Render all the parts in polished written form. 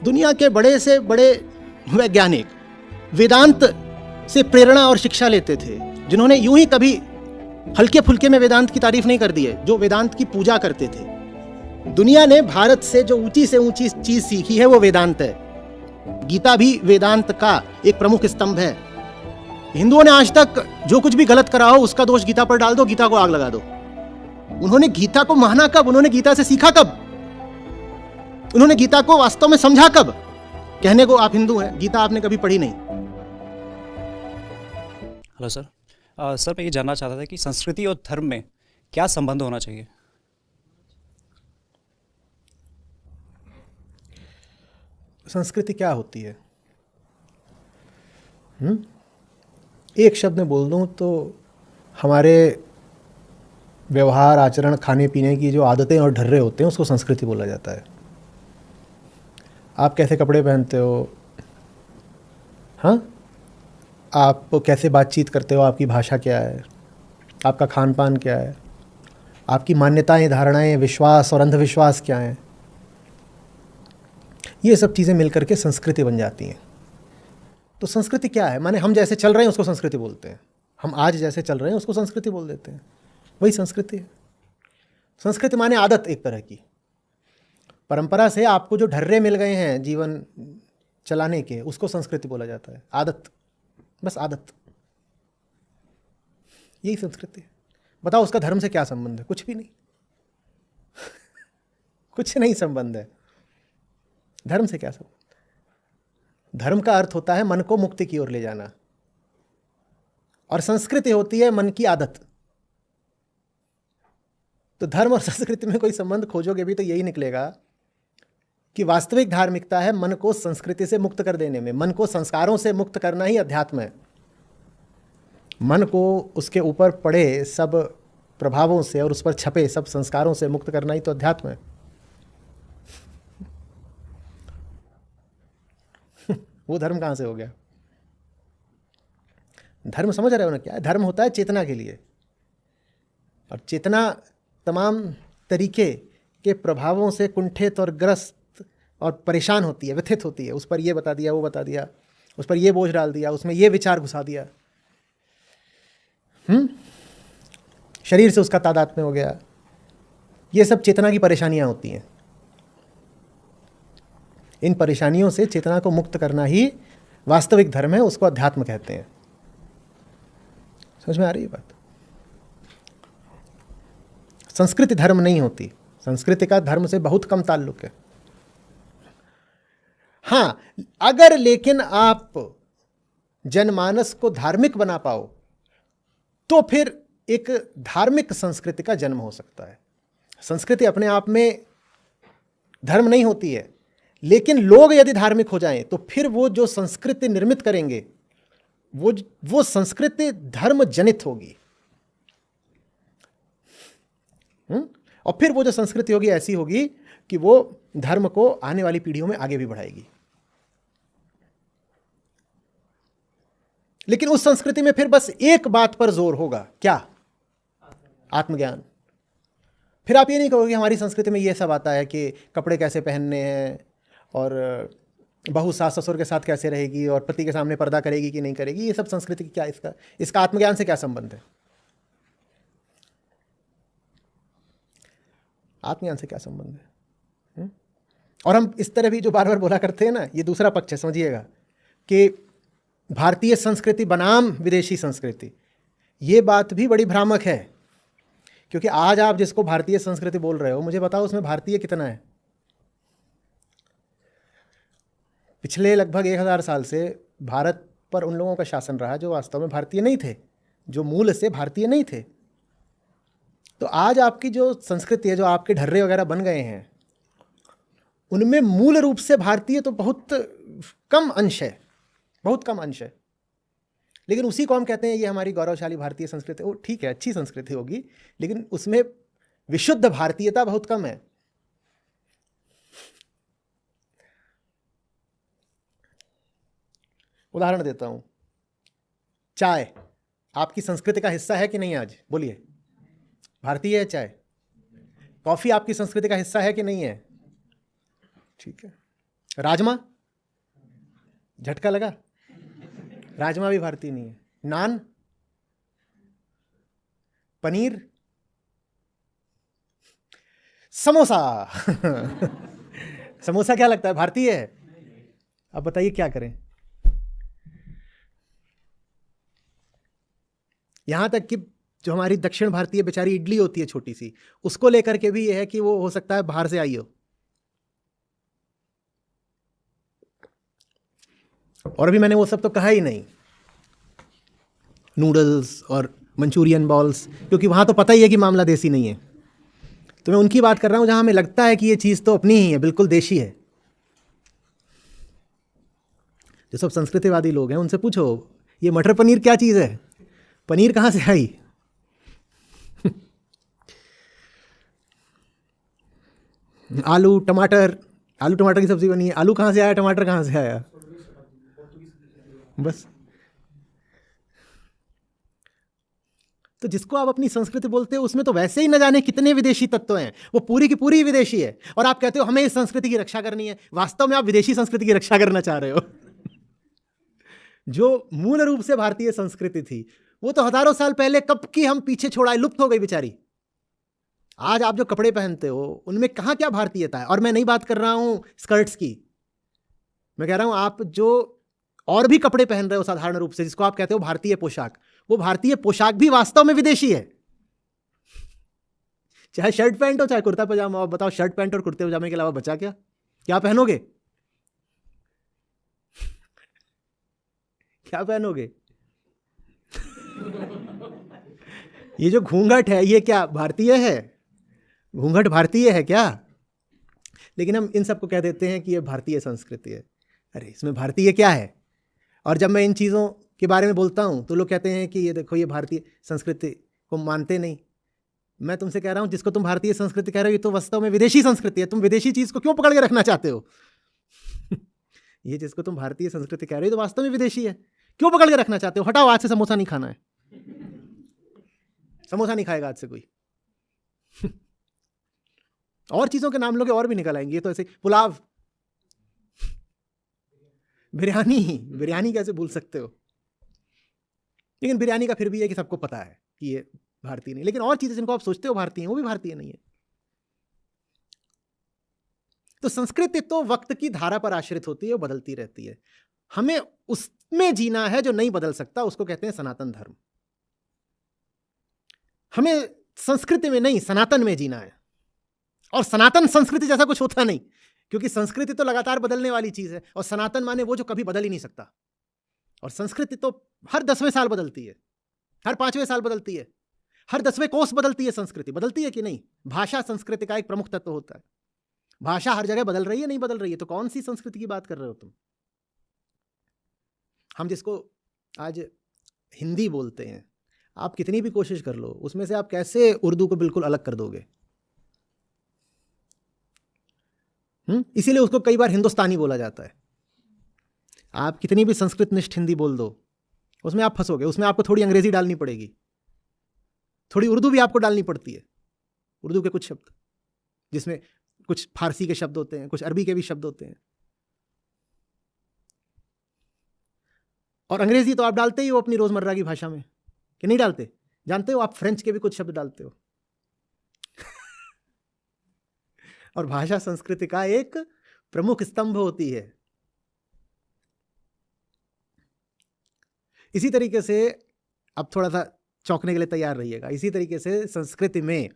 दुनिया के बड़े से बड़े वैज्ञानिक वेदांत से प्रेरणा और शिक्षा लेते थे, जिन्होंने यूं ही कभी हल्के फुल्के में वेदांत की तारीफ नहीं कर दी है, जो वेदांत की पूजा करते थे। दुनिया ने भारत से जो ऊंची से ऊंची चीज सीखी है वो वेदांत है। गीता भी वेदांत का एक प्रमुख स्तंभ है। हिंदुओं ने आज तक जो कुछ भी गलत करा हो उसका दोष गीता पर डाल दो, गीता को आग लगा दो। उन्होंने गीता को माना कब? उन्होंने गीता से सीखा कब? उन्होंने गीता को वास्तव में समझा कब? कहने को आप हिंदू हैं, गीता आपने कभी पढ़ी नहीं। Hello sir. सर मैं ये जानना चाहता था कि संस्कृति और धर्म में क्या संबंध होना चाहिए? संस्कृति क्या होती है? एक शब्द में बोल दूं तो हमारे व्यवहार, आचरण, खाने पीने की जो आदतें और ढर्रे होते हैं उसको संस्कृति बोला जाता है। आप कैसे कपड़े पहनते हो, हाँ, आप कैसे बातचीत करते हो, आपकी भाषा क्या है, आपका खान पान क्या है, आपकी मान्यताएं, धारणाएं, विश्वास और अंधविश्वास क्या हैं, ये सब चीज़ें मिलकर के संस्कृति बन जाती हैं। तो संस्कृति क्या है? माने हम जैसे चल रहे हैं उसको संस्कृति बोलते हैं। हम आज जैसे चल रहे हैं उसको संस्कृति बोल देते हैं, वही संस्कृति है। संस्कृति माने आदत, एक तरह की परंपरा से आपको जो ढर्रे मिल गए हैं जीवन चलाने के, उसको संस्कृति बोला जाता है। आदत, बस आदत, यही संस्कृति है। बताओ उसका धर्म से क्या संबंध है? कुछ भी नहीं कुछ नहीं संबंध है। धर्म से क्या संबंध? धर्म का अर्थ होता है मन को मुक्ति की ओर ले जाना, और संस्कृति होती है मन की आदत। तो धर्म और संस्कृति में कोई संबंध खोजोगे भी तो यही निकलेगा कि वास्तविक धार्मिकता है मन को संस्कृति से मुक्त कर देने में। मन को संस्कारों से मुक्त करना ही अध्यात्म है। मन को उसके ऊपर पड़े सब प्रभावों से और उस पर छपे सब संस्कारों से मुक्त करना ही तो अध्यात्म है। वो धर्म कहाँ से हो गया? धर्म समझ रहे हो ना क्या है? धर्म होता है चेतना के लिए, और चेतना तमाम तरीके के प्रभावों से कुंठित और ग्रस्त और परेशान होती है, व्यथित होती है। उस पर ये बता दिया, वो बता दिया, उस पर ये बोझ डाल दिया, उसमें ये विचार घुसा दिया, शरीर से उसका तादात्म्य हो गया। ये सब चेतना की परेशानियां होती हैं। इन परेशानियों से चेतना को मुक्त करना ही वास्तविक धर्म है, उसको अध्यात्म कहते हैं। समझ में आ रही है बात? संस्कृति धर्म नहीं होती। संस्कृति का धर्म से बहुत कम ताल्लुक है। हाँ, अगर लेकिन आप जनमानस को धार्मिक बना पाओ तो फिर एक धार्मिक संस्कृति का जन्म हो सकता है। संस्कृति अपने आप में धर्म नहीं होती है, लेकिन लोग यदि धार्मिक हो जाएं तो फिर वो जो संस्कृति निर्मित करेंगे वो संस्कृति धर्म जनित होगी। और फिर वो जो संस्कृति होगी ऐसी होगी कि वो धर्म को आने वाली पीढ़ियों में आगे भी बढ़ाएगी। लेकिन उस संस्कृति में फिर बस एक बात पर जोर होगा, क्या? आत्मज्ञान। फिर आप ये नहीं कहोगे हमारी संस्कृति में ये सब आता है कि कपड़े कैसे पहनने हैं, और बहू सास ससुर के साथ कैसे रहेगी, और पति के सामने पर्दा करेगी कि नहीं करेगी। ये सब संस्कृति की क्या, इसका आत्मज्ञान से क्या संबंध है? आत्मज्ञान से क्या संबंध है? और हम इस तरह भी जो बार बार बोला करते हैं ना, ये दूसरा पक्ष है, समझिएगा, कि भारतीय संस्कृति बनाम विदेशी संस्कृति, ये बात भी बड़ी भ्रामक है। क्योंकि आज आप जिसको भारतीय संस्कृति बोल रहे हो, मुझे बताओ उसमें भारतीय कितना है? पिछले लगभग 1000 साल से भारत पर उन लोगों का शासन रहा जो वास्तव में भारतीय नहीं थे, जो मूल से भारतीय नहीं थे। तो आज आपकी जो संस्कृति है, जो आपके ढर्रे वगैरह बन गए हैं, उनमें मूल रूप से भारतीय तो बहुत कम अंश है, बहुत कम अंश है। लेकिन उसी को हम कहते हैं ये हमारी गौरवशाली भारतीय संस्कृति। वो ठीक है, अच्छी संस्कृति होगी, लेकिन उसमें विशुद्ध भारतीयता बहुत कम है। उदाहरण देता हूं, चाय आपकी संस्कृति का हिस्सा है कि नहीं? आज बोलिए, भारतीय है चाय? कॉफी आपकी संस्कृति का हिस्सा है कि नहीं है? ठीक है, राजमा, झटका लगा, राजमा भी भारतीय नहीं है। नान, पनीर, समोसा समोसा क्या लगता है भारतीय है? अब बताइए क्या करें। यहां तक कि जो हमारी दक्षिण भारतीय बेचारी इडली होती है छोटी सी, उसको लेकर के भी यह है कि वो हो सकता है बाहर से आई हो। और अभी मैंने वो सब तो कहा ही नहीं, नूडल्स और मंचूरियन बॉल्स, क्योंकि वहां तो पता ही है कि मामला देसी नहीं है। तो मैं उनकी बात कर रहा हूं जहां हमें लगता है कि ये चीज तो अपनी ही है, बिल्कुल देशी है। जो सब संस्कृतिवादी लोग हैं उनसे पूछो ये मटर पनीर क्या चीज है, पनीर कहां से आई? आलू टमाटर की सब्जी बनी है, आलू कहां से आया, टमाटर कहां से आया? बस। तो जिसको आप अपनी संस्कृति बोलते हो उसमें तो वैसे ही न जाने कितने विदेशी तत्व हैं, वो पूरी की पूरी विदेशी है। और आप कहते हो हमें इस संस्कृति की रक्षा करनी है, वास्तव में आप विदेशी संस्कृति की रक्षा करना चाह रहे हो। जो मूल रूप से भारतीय संस्कृति थी वो तो हजारों साल पहले कब की हम पीछे छोड़ाए, लुप्त हो गई बेचारी। आज आप जो कपड़े पहनते हो उनमें कहां क्या भारतीयता है? और मैं नहीं बात कर रहा हूं स्कर्ट्स की, मैं कह रहा हूं आप जो और भी कपड़े पहन रहे हो साधारण रूप से, जिसको आप कहते हो भारतीय पोशाक, वो भारतीय पोशाक भी वास्तव में विदेशी है। चाहे शर्ट पैंट हो चाहे कुर्ता पजामा हो। बताओ शर्ट पैंट और कुर्ते पजामे के अलावा बचा क्या? क्या पहनोगे? क्या पहनोगे? ये जो घूंघट है ये क्या भारतीय है? घूंघट भारतीय है क्या? लेकिन हम इन सबको कह देते हैं कि ये भारतीय संस्कृति है। अरे इसमें भारतीय क्या है? और जब मैं इन चीज़ों के बारे में बोलता हूं तो लोग कहते हैं कि ये देखो ये भारतीय संस्कृति को मानते नहीं। मैं तुमसे कह रहा हूं जिसको तुम भारतीय संस्कृति कह रहे हो ये तो वास्तव में विदेशी संस्कृति है। तुम विदेशी चीज़ को क्यों पकड़ के रखना चाहते हो? ये जिसको तुम भारतीय संस्कृति कह रहे हो तो वास्तव में विदेशी है, क्यों पकड़ के रखना चाहते हो? हटाओ, आज से समोसा नहीं खाना है। समोसा नहीं खाएगा आज से कोई। और चीज़ों के नाम लोगे और भी निकल आएंगे। ये तो ऐसे पुलाव, बिरयानी कैसे भूल सकते हो? लेकिन बिरयानी का फिर भी है कि सबको पता है कि ये भारतीय नहीं। लेकिन और चीजें जिनको आप सोचते हो भारतीय हैं वो भी भारतीय नहीं है। तो संस्कृति तो वक्त की धारा पर आश्रित होती है, वो बदलती रहती है। हमें उसमें जीना है जो नहीं बदल सकता, उसको कहते हैं सनातन धर्म। हमें संस्कृति में नहीं सनातन में जीना है। और सनातन संस्कृति जैसा कुछ होता नहीं, क्योंकि संस्कृति तो लगातार बदलने वाली चीज है और सनातन माने वो जो कभी बदल ही नहीं सकता। और संस्कृति तो हर 10वें साल बदलती है, हर 5वें साल बदलती है, हर 10वें कोस बदलती है। संस्कृति बदलती है कि नहीं? भाषा संस्कृति का एक प्रमुख तत्व होता है। भाषा हर जगह बदल रही है, नहीं बदल रही है तो कौन सी संस्कृति की बात कर रहे हो तुम? हम जिसको आज हिंदी बोलते हैं, आप कितनी भी कोशिश कर लो उसमें से आप कैसे उर्दू को बिल्कुल अलग कर दोगे? इसीलिए उसको कई बार हिंदुस्तानी बोला जाता है। आप कितनी भी संस्कृत निष्ठ हिंदी बोल दो उसमें आप फंसोगे। उसमें आपको थोड़ी अंग्रेजी डालनी पड़ेगी, थोड़ी उर्दू भी आपको डालनी पड़ती है। उर्दू के कुछ शब्द जिसमें कुछ फारसी के शब्द होते हैं, कुछ अरबी के भी शब्द होते हैं। और अंग्रेजी तो आप डालते ही हो अपनी रोजमर्रा की भाषा में, कि नहीं डालते? जानते हो आप फ्रेंच के भी कुछ शब्द डालते हो। और भाषा संस्कृति का एक प्रमुख स्तंभ होती है। इसी तरीके से अब थोड़ा सा चौंकने के लिए तैयार रहिएगा। इसी तरीके से संस्कृति में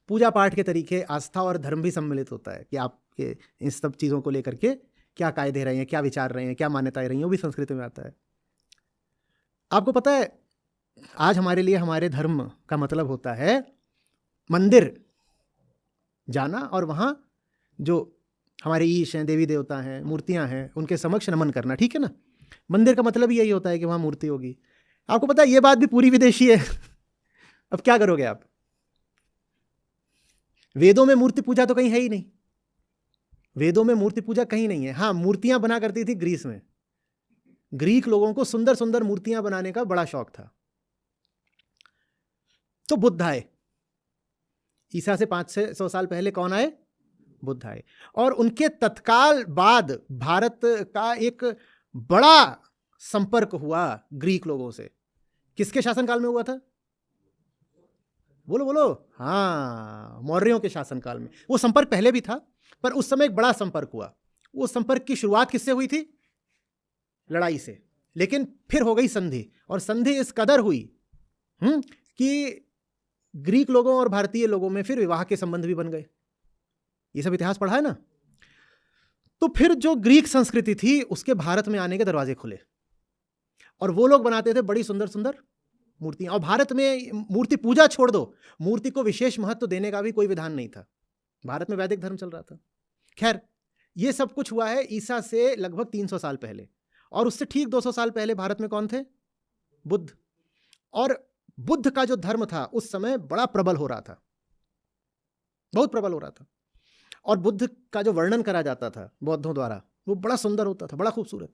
पूजा पाठ के तरीके, आस्था और धर्म भी सम्मिलित होता है कि आपके इन सब चीज़ों को लेकर के क्या कायदे रहे हैं, क्या विचार रहे हैं, क्या मान्यताएं रही हैं, वो भी संस्कृति में आता है। आपको पता है आज हमारे लिए हमारे धर्म का मतलब होता है मंदिर जाना और वहाँ जो हमारे ईश हैं, देवी देवता हैं, मूर्तियाँ हैं, उनके समक्ष नमन करना। ठीक है ना? मंदिर का मतलब ही यही होता है कि वहाँ मूर्ति होगी। आपको पता है ये बात भी पूरी विदेशी है। अब क्या करोगे आप? वेदों में मूर्ति पूजा तो कहीं है ही नहीं। वेदों में मूर्ति पूजा कहीं नहीं है। हाँ, मूर्तियां बना करती थी ग्रीस में। ग्रीक लोगों को सुंदर सुंदर मूर्तियां बनाने का बड़ा शौक था। तो बुद्ध आए। ईसा से 500 साल पहले कौन आए? बुद्ध आए। और उनके तत्काल बाद भारत का एक बड़ा संपर्क हुआ ग्रीक लोगों से। किसके शासनकाल में हुआ था? बोलो बोलो। हाँ, मौर्यों के शासनकाल में। वो संपर्क पहले भी था, पर उस समय एक बड़ा संपर्क हुआ। वो संपर्क की शुरुआत किससे हुई थी? लड़ाई से। लेकिन फिर हो गई संधि, और संधि इस कदर हुई कि ग्रीक लोगों और भारतीय लोगों में फिर विवाह के संबंध भी बन गए। ये सब इतिहास पढ़ा है ना। तो फिर जो ग्रीक संस्कृति थी उसके भारत में आने के दरवाजे खुले, और वो लोग बनाते थे बड़ी सुंदर सुंदर मूर्तियां। और भारत में मूर्ति पूजा छोड़ दो, मूर्ति को विशेष महत्व देने का भी कोई विधान नहीं था। भारत में वैदिक धर्म चल रहा था। खैर, ये सब कुछ हुआ है ईसा से लगभग 300 साल पहले, और उससे ठीक 200 साल पहले भारत में कौन थे? बुद्ध। और बुद्ध का जो धर्म था उस समय बड़ा प्रबल हो रहा था, बहुत प्रबल हो रहा था। और बुद्ध का जो वर्णन करा जाता था बौद्धों द्वारा वो बड़ा सुंदर होता था, बड़ा खूबसूरत।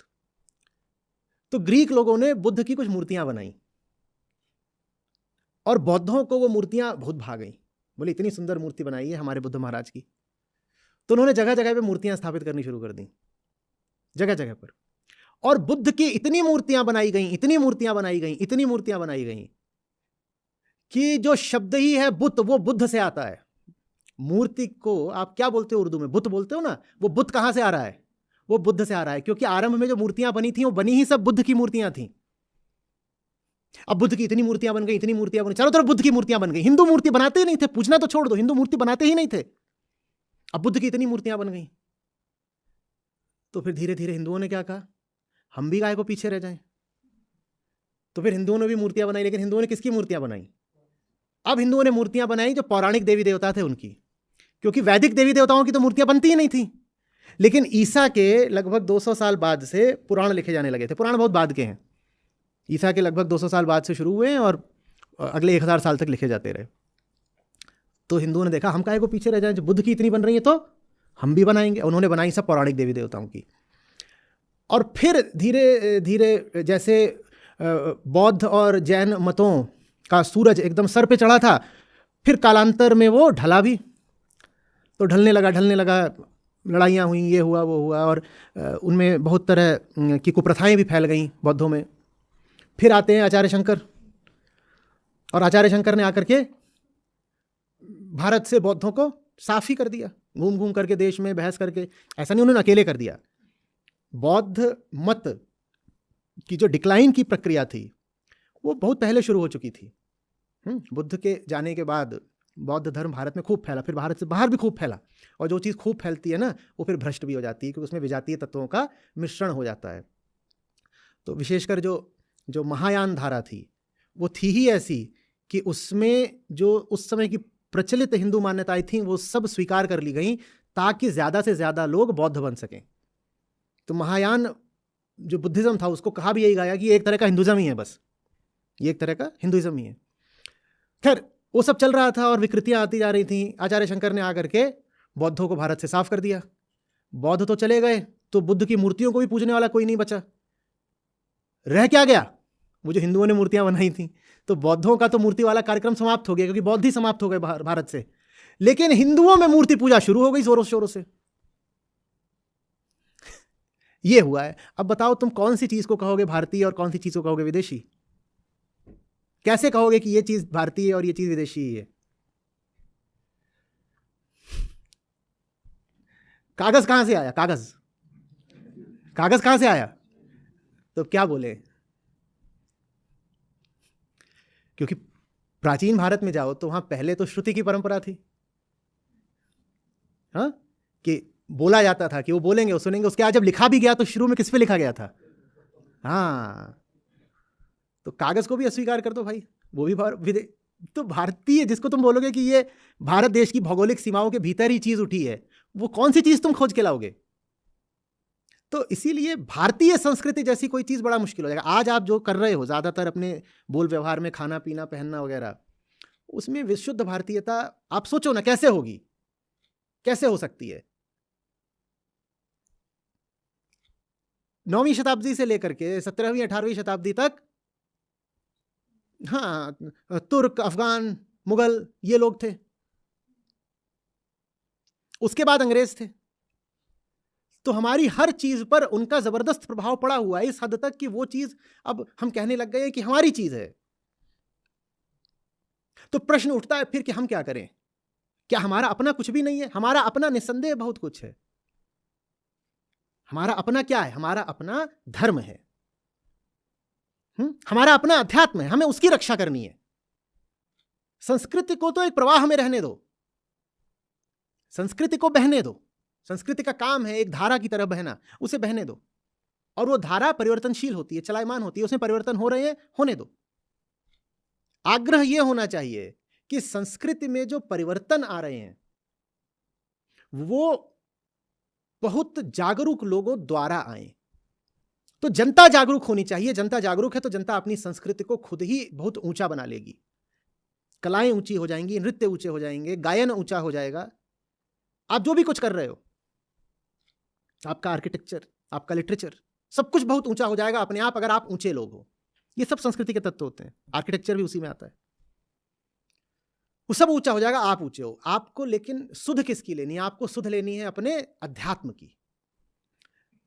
तो ग्रीक लोगों ने बुद्ध की कुछ मूर्तियां बनाई, और बौद्धों को वो मूर्तियां बहुत भा गई। बोले इतनी सुंदर मूर्ति बनाई है हमारे बुद्ध महाराज की। तो उन्होंने जगह जगह पे मूर्तियां स्थापित करनी शुरू कर दी, जगह जगह पर। और बुद्ध की इतनी मूर्तियां बनाई गई, इतनी मूर्तियां बनाई गई, इतनी मूर्तियां बनाई गई कि जो शब्द ही है बुद्ध, वो बुद्ध से आता है। मूर्ति को आप क्या बोलते हो उर्दू में? बुद्ध बोलते हो ना। वो बुद्ध कहां से आ रहा है? वो बुद्ध से आ रहा है, क्योंकि आरंभ में जो मूर्तियां बनी थी वो बनी ही सब बुद्ध की मूर्तियां थी। अब बुद्ध की इतनी मूर्तियां बन गई, इतनी मूर्तियां बन गई, चारों तरफ बुद्ध की मूर्तियां बन गई। हिंदू मूर्ति बनाते ही नहीं थे, पूछना तो छोड़ दो, हिंदू मूर्ति बनाते ही नहीं थे। अब बुद्ध की इतनी मूर्तियां बन गई। तो फिर धीरे धीरे हिंदुओं ने क्या कहा, हम भी गाय को पीछे रह जाएं। तो फिर हिंदुओं ने भी मूर्तियां बनाई, लेकिन हिंदुओं ने किसकी मूर्तियां बनाई? अब हिंदुओं ने मूर्तियां बनाई जो पौराणिक देवी देवता थे उनकी, क्योंकि वैदिक देवी देवताओं की तो मूर्तियां बनती ही नहीं थी। लेकिन ईसा के लगभग 200 साल बाद से पुराण लिखे जाने लगे थे। पुराण बहुत बाद के हैं, ईसा के लगभग 200 साल बाद से शुरू हुए हैं और अगले 1000 साल तक लिखे जाते रहे। तो हिंदुओं ने देखा हम काहे को पीछे रह जाएं, जब बुद्ध की इतनी बन रही है तो हम भी बनाएंगे। उन्होंने बनाई सब पौराणिक देवी देवताओं की। और फिर धीरे धीरे जैसे बौद्ध और जैन मतों का सूरज एकदम सर पे चढ़ा था, फिर कालांतर में वो ढला भी। तो ढलने लगा, लड़ाइयाँ हुई, ये हुआ वो हुआ, और उनमें बहुत तरह की कुप्रथाएं भी फैल गईं बौद्धों में। फिर आते हैं आचार्य शंकर, और आचार्य शंकर ने आकर के भारत से बौद्धों को साफ ही कर दिया, घूम घूम करके देश में बहस करके। ऐसा नहीं उन्होंने अकेले कर दिया। बौद्ध मत की जो डिक्लाइन की प्रक्रिया थी वो बहुत पहले शुरू हो चुकी थी। बुद्ध के जाने के बाद बौद्ध धर्म भारत में खूब फैला, फिर भारत से बाहर भी खूब फैला। और जो चीज़ खूब फैलती है ना वो फिर भ्रष्ट भी हो जाती है, क्योंकि उसमें विजातीय तत्वों का मिश्रण हो जाता है। तो विशेषकर जो महायान धारा थी वो थी ही ऐसी कि उसमें जो उस समय की प्रचलित हिंदू मान्यताएं थीं वो सब स्वीकार कर ली गई, ताकि ज़्यादा से ज़्यादा लोग बौद्ध बन सकें। तो महायान जो बुद्धिज़्म था उसको कहा भी यही गया कि ये एक तरह का हिंदुज़्म ही है, बस ये एक तरह का हिंदुज़्म ही है। खैर, वो सब चल रहा था और विकृतियां आती जा रही थी। आचार्य शंकर ने आकर के बौद्धों को भारत से साफ कर दिया। बौद्ध तो चले गए, तो बुद्ध की मूर्तियों को भी पूजने वाला कोई नहीं बचा। रह क्या गया? वो जो हिंदुओं ने मूर्तियां बनाई थी। तो बौद्धों का तो मूर्ति वाला कार्यक्रम समाप्त हो गया, क्योंकि बौद्ध ही समाप्त हो गए भारत से। लेकिन हिंदुओं में मूर्ति पूजा शुरू हो गई जोरों शोरों से। ये हुआ है। अब बताओ तुम कौन सी चीज को कहोगे भारतीय और कौन सी चीज को कहोगे विदेशी? कैसे कहोगे कि ये चीज भारतीय है और ये चीज विदेशी है? कागज कहां से आया? कागज कहां से आया? तो क्या बोले? क्योंकि प्राचीन भारत में जाओ तो वहां पहले तो श्रुति की परंपरा थी। हाँ, कि बोला जाता था कि वो बोलेंगे वो सुनेंगे। उसके बाद जब लिखा भी गया तो शुरू में किस पे लिखा गया था? हाँ, तो कागज को भी अस्वीकार कर दो भाई, वो भी तो भारतीय जिसको तुम बोलोगे कि ये भारत देश की भौगोलिक सीमाओं के भीतर ही चीज उठी है, वो कौन सी चीज तुम खोज के लाओगे? तो इसीलिए भारतीय संस्कृति जैसी कोई चीज बड़ा मुश्किल हो जाएगा। आज आप जो कर रहे हो ज्यादातर अपने बोल व्यवहार में, खाना पीना पहनना वगैरह, उसमें विशुद्ध भारतीयता आप सोचो ना कैसे होगी, कैसे हो सकती है? 9वीं शताब्दी से लेकर के 17वीं 18वीं शताब्दी तक, हाँ, तुर्क, अफगान, मुगल, ये लोग थे। उसके बाद अंग्रेज थे। तो हमारी हर चीज पर उनका जबरदस्त प्रभाव पड़ा हुआ है, इस हद तक कि वो चीज अब हम कहने लग गए कि हमारी चीज है। तो प्रश्न उठता है फिर कि हम क्या करें? क्या हमारा अपना कुछ भी नहीं है? हमारा अपना निस्संदेह बहुत कुछ है। हमारा अपना क्या है? हमारा अपना धर्म है, हमारा अपना अध्यात्म है, हमें उसकी रक्षा करनी है। संस्कृति को तो एक प्रवाह में रहने दो, संस्कृति को बहने दो। संस्कृति का काम है एक धारा की तरह बहना, उसे बहने दो। और वो धारा परिवर्तनशील होती है, चलायमान होती है, उसमें परिवर्तन हो रहे हैं, होने दो। आग्रह यह होना चाहिए कि संस्कृति में जो परिवर्तन आ रहे हैं वो बहुत जागरूक लोगों द्वारा आए। तो जनता जागरूक होनी चाहिए। जनता जागरूक है तो जनता अपनी संस्कृति को खुद ही बहुत ऊंचा बना लेगी। कलाएं ऊंची हो जाएंगी, नृत्य ऊंचे हो जाएंगे, गायन ऊंचा हो जाएगा। आप जो भी कुछ कर रहे हो, आपका आर्किटेक्चर, आपका लिटरेचर, सब कुछ बहुत ऊंचा हो जाएगा अपने आप, अगर आप ऊंचे लोग हो। ये सब संस्कृति के तत्व होते हैं, आर्किटेक्चर भी उसी में आता है। वो सब ऊंचा हो जाएगा, आप ऊंचे हो। आपको लेकिन सुध किसकी लेनी है? आपको सुध लेनी है अपने अध्यात्म की।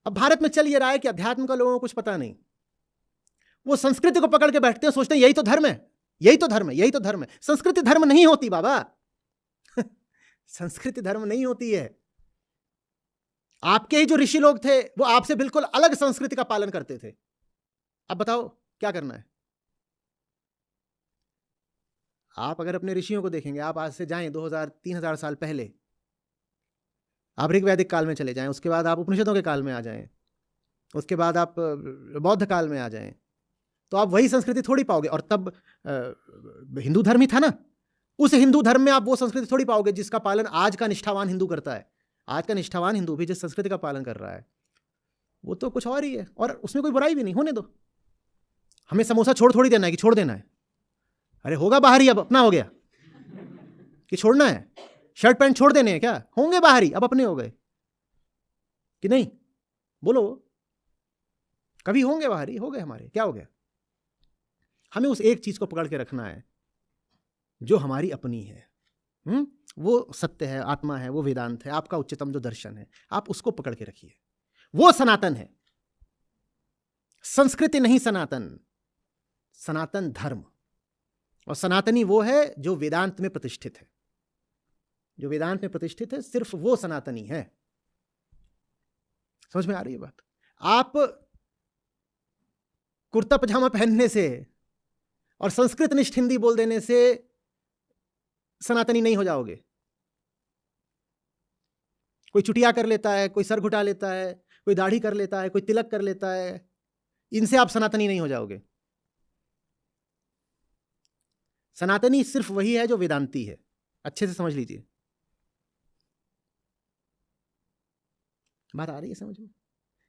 अब भारत में चल ये रहा है कि अध्यात्म का लोगों को कुछ पता नहीं। वो संस्कृति को पकड़ के बैठते हैं, सोचते हैं यही तो धर्म है, यही तो धर्म है, यही तो धर्म है। संस्कृति धर्म नहीं होती बाबा। संस्कृति धर्म नहीं होती है। आपके ही जो ऋषि लोग थे वो आपसे बिल्कुल अलग संस्कृति का पालन करते थे। अब बताओ क्या करना है? आप अगर अपने ऋषियों को देखेंगे, आप आज से जाएं 2000-3000 साल पहले, आप ऋग्वैदिक काल में चले जाएं, उसके बाद आप उपनिषदों के काल में आ जाएं, उसके बाद आप बौद्ध काल में आ जाएं, तो आप वही संस्कृति थोड़ी पाओगे। और तब हिंदू धर्म ही था ना। उस हिंदू धर्म में आप वो संस्कृति थोड़ी पाओगे जिसका पालन आज का निष्ठावान हिंदू करता है। आज का निष्ठावान हिंदू भी जिस संस्कृति का पालन कर रहा है वो तो कुछ और ही है, और उसमें कोई बुराई भी नहीं, होने दो। हमें समोसा छोड़ थोड़ी देना है कि छोड़ देना है। अरे होगा बाहरी, अब अपना हो गया कि छोड़ना है। शर्ट पैंट छोड़ देने हैं क्या? होंगे बाहरी, अब अपने हो गए कि नहीं? बोलो, कभी होंगे बाहरी, हो गए हमारे, क्या हो गया? हमें उस एक चीज को पकड़ के रखना है जो हमारी अपनी है। वो सत्य है, आत्मा है, वो वेदांत है, आपका उच्चतम जो दर्शन है, आप उसको पकड़ के रखिए। वो सनातन है। संस्कृति नहीं सनातन, सनातन धर्म। और सनातनी वो है जो वेदांत में प्रतिष्ठित है। जो वेदांत में प्रतिष्ठित है सिर्फ वो सनातनी है। समझ में आ रही है बात? आप कुर्ता पजामा पहनने से और संस्कृत निष्ठ हिंदी बोल देने से सनातनी नहीं हो जाओगे। कोई चुटिया कर लेता है, कोई सर घुटा लेता है, कोई दाढ़ी कर लेता है, कोई तिलक कर लेता है, इनसे आप सनातनी नहीं हो जाओगे। सनातनी सिर्फ वही है जो वेदांती है। अच्छे से समझ लीजिए, बात आ रही है समझ में?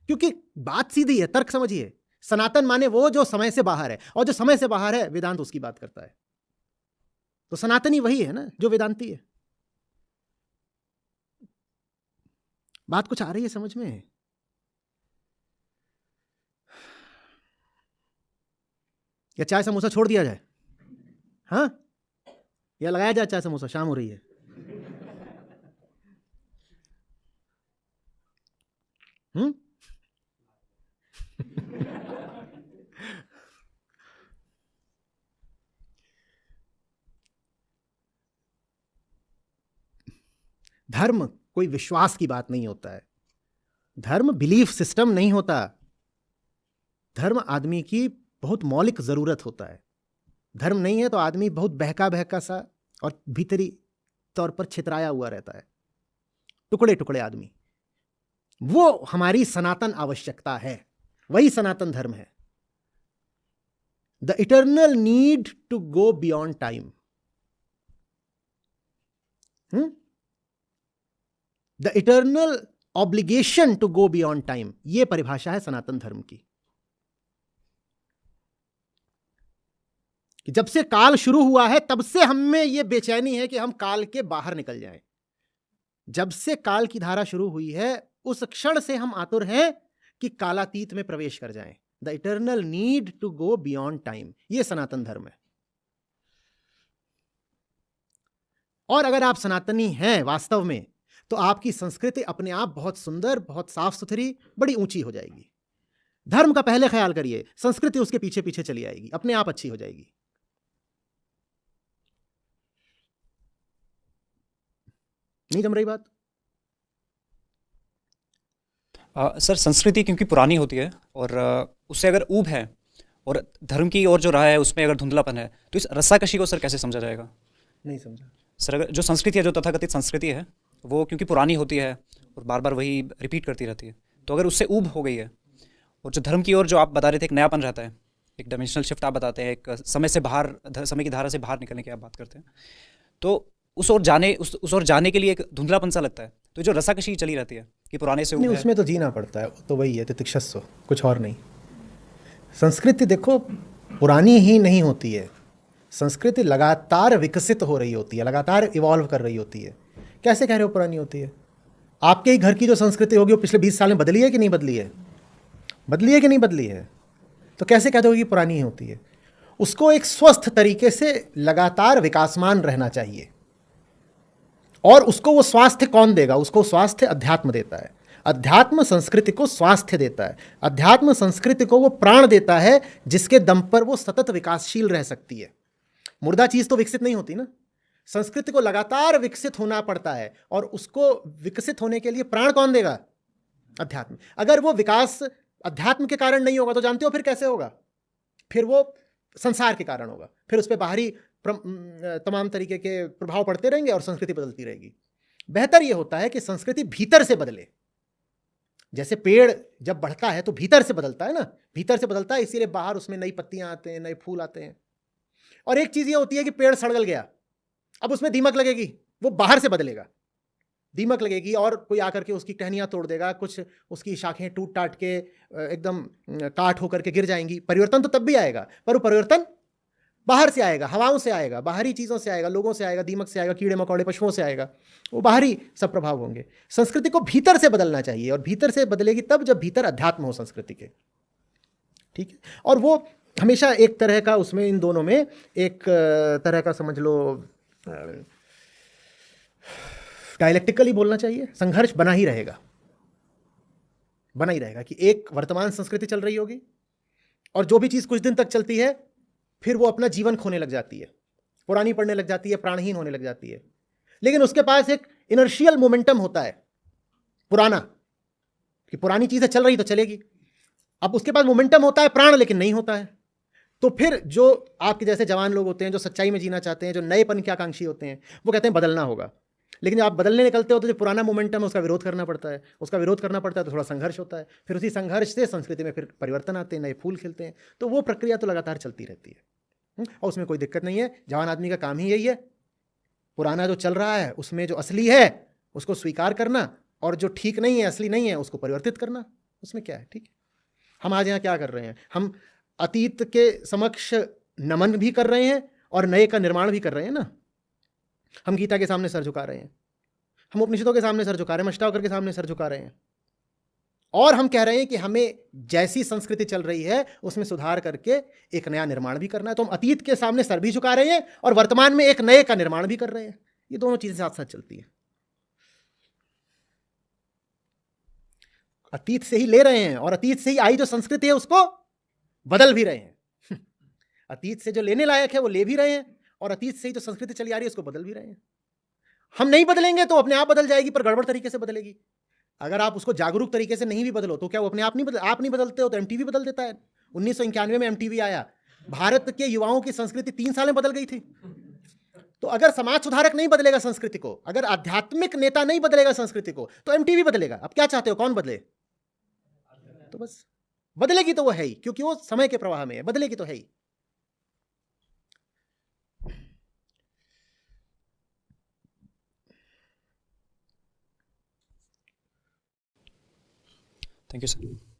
क्योंकि बात सीधी है, तर्क समझिए। सनातन माने वो जो समय से बाहर है, और जो समय से बाहर है वेदांत उसकी बात करता है। तो सनातनी वही है ना जो वेदांती है। बात कुछ आ रही है समझ में? या चाय समोसा छोड़ दिया जाए? हाँ, या लगाया जाए चाय समोसा? शाम हो रही है। धर्म कोई विश्वास की बात नहीं होता है। धर्म बिलीफ सिस्टम नहीं होता। धर्म आदमी की बहुत मौलिक जरूरत होता है। धर्म नहीं है तो आदमी बहुत बहका बहका सा और भीतरी तौर पर छितराया हुआ रहता है, टुकड़े टुकड़े आदमी। वो हमारी सनातन आवश्यकता है, वही सनातन धर्म है। The eternal need to go beyond time, the eternal obligation to go beyond time, यह परिभाषा है सनातन धर्म की। कि जब से काल शुरू हुआ है तब से हमें यह बेचैनी है कि हम काल के बाहर निकल जाएं। जब से काल की धारा शुरू हुई है उस क्षण से हम आतुर हैं कि कालातीत में प्रवेश कर जाएं। The eternal need to go beyond time, यह सनातन धर्म है। और अगर आप सनातनी हैं वास्तव में, तो आपकी संस्कृति अपने आप बहुत सुंदर, बहुत साफ सुथरी, बड़ी ऊंची हो जाएगी। धर्म का पहले ख्याल करिए, संस्कृति उसके पीछे पीछे चली आएगी, अपने आप अच्छी हो जाएगी। नहीं जम रही बात? सर संस्कृति क्योंकि पुरानी होती है और उससे अगर ऊब है और धर्म की ओर जो रहा है उसमें अगर धुंधलापन है तो इस रस्साकशी को सर कैसे समझा जाएगा? नहीं समझा सर अगर जो संस्कृति है, जो तथाकथित संस्कृति है, वो क्योंकि पुरानी होती है और बार बार वही रिपीट करती रहती है, तो अगर उससे ऊब हो गई है और जो धर्म की ओर जो आप बता रहे थे एक नयापन रहता है, एक डायमेंशनल शिफ्ट आप बताते हैं, एक समय से बाहर, समय की धारा से बाहर निकलने की आप बात करते हैं, तो उस ओर जाने के लिए एक धुंधलापन सा लगता है। तो जो रस्साकशी चली रहती है कि पुराने से ऊब नहीं, है। उसमें तो जीना पड़ता है, तो वही है तितिक्षस्व, कुछ और नहीं। संस्कृति देखो पुरानी ही नहीं होती है, संस्कृति लगातार विकसित हो रही होती है, लगातार इवॉल्व कर रही होती है। कैसे कह रहे हो पुरानी होती है? आपके ही घर की जो संस्कृति होगी वो पिछले 20 साल में बदली है कि नहीं बदली है? बदली है कि नहीं बदली है? तो कैसे कह दोगे कि पुरानी ही होती है? उसको एक स्वस्थ तरीके से लगातार विकासमान रहना चाहिए। और उसको वो स्वास्थ्य कौन देगा? उसको स्वास्थ्य अध्यात्म देता है। अध्यात्म संस्कृति को स्वास्थ्य देता है, अध्यात्म संस्कृति को वो प्राण देता है जिसके दम पर वो सतत विकासशील रह सकती है। मुर्दा चीज तो विकसित नहीं होती ना, संस्कृति को लगातार विकसित होना पड़ता है, और उसको विकसित होने के लिए प्राण कौन देगा? अध्यात्म। अगर वो विकास अध्यात्म के कारण नहीं होगा तो जानते हो फिर कैसे होगा? फिर वो संसार के कारण होगा, फिर उस पर बाहरी तमाम तरीके के प्रभाव पड़ते रहेंगे और संस्कृति बदलती रहेगी। बेहतर यह होता है कि संस्कृति भीतर से बदले। जैसे पेड़ जब बढ़ता है तो भीतर से बदलता है ना, भीतर से बदलता है, इसीलिए बाहर उसमें नई पत्तियां आते हैं, नए फूल आते हैं। और एक चीज ये होती है कि पेड़ सड़गल गया, अब उसमें दीमक लगेगी, वो बाहर से बदलेगा, दीमक लगेगी और कोई आकर के उसकी टहनियां तोड़ देगा, कुछ उसकी शाखें टूट टाट के एकदम काट होकर के गिर जाएंगी। परिवर्तन तो तब भी आएगा, पर वो परिवर्तन बाहर से आएगा, हवाओं से आएगा, बाहरी चीज़ों से आएगा, लोगों से आएगा, दीमक से आएगा, कीड़े मकोड़े पशुओं से आएगा, वो बाहरी सब प्रभाव होंगे। संस्कृति को भीतर से बदलना चाहिए, और भीतर से बदलेगी तब जब भीतर अध्यात्म हो संस्कृति के। ठीक है, और वो हमेशा एक तरह का, उसमें इन दोनों में एक तरह का समझ लो डायलेक्टिकली बोलना चाहिए, संघर्ष बना ही रहेगा, बना ही रहेगा कि एक वर्तमान संस्कृति चल रही होगी और जो भी चीज़ कुछ दिन तक चलती है फिर वो अपना जीवन खोने लग जाती है, पुरानी पड़ने लग जाती है, प्राणहीन होने लग जाती है। लेकिन उसके पास एक इनर्शियल मोमेंटम होता है पुराना, कि पुरानी चीज़ें चल रही तो चलेगी। अब उसके पास मोमेंटम होता है प्राण, लेकिन नहीं होता है। तो फिर जो आपके जैसे जवान लोग होते हैं, जो सच्चाई में जीना चाहते हैं, जो नएपन के आकांक्षी होते हैं, वो कहते हैं बदलना होगा। लेकिन जब आप बदलने निकलते हो तो जो पुराना मोमेंटम है उसका विरोध करना पड़ता है, उसका विरोध करना पड़ता है तो थोड़ा संघर्ष होता है, फिर उसी संघर्ष से संस्कृति में फिर परिवर्तन आते हैं, नए फूल खिलते हैं। तो वो प्रक्रिया तो लगातार चलती रहती है, और उसमें कोई दिक्कत नहीं है। जवान आदमी का काम ही यही है, पुराना जो चल रहा है उसमें जो असली है उसको स्वीकार करना, और जो ठीक नहीं है, असली नहीं है, उसको परिवर्तित करना। उसमें क्या है? ठीक है, हम आज यहाँ क्या कर रहे हैं? हम अतीत के समक्ष नमन भी कर रहे हैं और नए का निर्माण भी कर रहे हैं ना। हम गीता के सामने सर झुका रहे हैं, हम उपनिषदों के सामने सर झुका रहे हैं, अष्टावक्र के सामने सर झुका रहे हैं, और हम कह रहे हैं कि हमें जैसी संस्कृति चल रही है उसमें सुधार करके एक नया निर्माण भी करना है। तो हम अतीत के सामने सर भी झुका रहे हैं और वर्तमान में एक नए का निर्माण भी कर रहे हैं। ये दोनों चीजें साथ साथ चलती हैं, अतीत से ही ले रहे हैं और अतीत से ही आई जो संस्कृति है उसको बदल भी रहे हैं। अतीत से जो लेने लायक है वो ले भी रहे हैं, और अतीत से ही जो संस्कृति चली आ रही है उसको बदल भी रहे हैं। हम नहीं बदलेंगे तो अपने आप बदल जाएगी, पर गड़बड़ तरीके से बदलेगी। अगर आप उसको जागरूक तरीके से नहीं भी बदलो तो क्या वो अपने आप नहीं आप नहीं बदलते हो तो एमटीवी बदल देता है। 1991 में एमटीवी आया, भारत के युवाओं की संस्कृति 3 साल में बदल गई थी। तो अगर समाज सुधारक नहीं बदलेगा संस्कृति को, अगर आध्यात्मिक नेता नहीं बदलेगा संस्कृति को, तो एमटीवी बदलेगा। अब क्या चाहते हो, कौन बदले? तो बस बदलेगी तो वो है ही, क्योंकि वो समय के प्रवाह में है, बदलेगी तो है ही। Thank you sir.